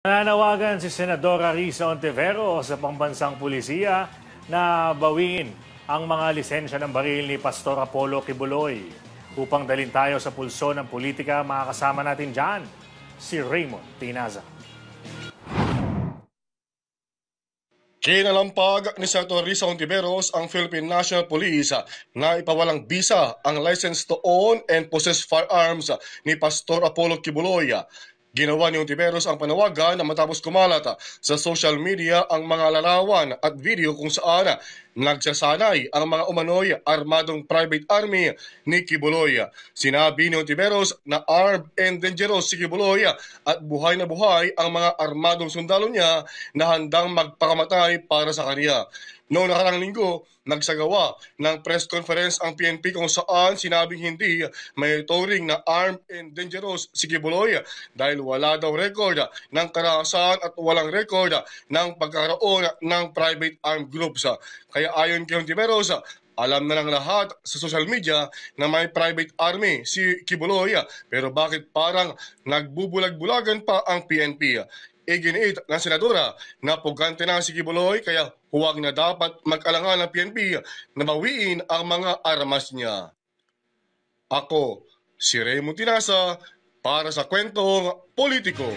Nananawagan si Senadora Risa Ontiveros sa pambansang pulisya na bawiin ang mga lisensya ng baril ni Pastor Apollo Kibuloy. Upang dalhin tayo sa pulso ng politika, makakasama natin dyan si Raymond Tinaza. Kinalampag ni Senator Risa Ontiveros ang Philippine National Police na ipawalang bisa ang license to own and possess firearms ni Pastor Apollo Kibuloy. Ginawa ni Ontiveros ang panawagan na matapos kumalat sa social media ang mga larawan at video kung saan nagsasanay ang mga umano'y armadong private army ni Kibuloy. Sinabi ni Ontiveros na armed and dangerous si Kibuloy at buhay na buhay ang mga armadong sundalo niya na handang magpakamatay para sa kanya. Noong nakarang linggo, nagsagawa ng press conference ang PNP kung saan sinabing hindi may touring na armed and dangerous si Kibuloy dahil wala daw record ng karahasan at walang record ng pagkakaroon ng private armed groups. Kaya ayon kay Ontiveros, alam na ng lahat sa social media na may private army si Kibuloy pero bakit parang nagbubulag-bulagan pa ang PNP? Iginiit ng senadora na pugante na si Kibuloy kaya huwag na dapat mag-alangan ng PNP na bawiin ang mga armas niya. Ako, si Raymond Tinaza para sa Kwentong Politiko.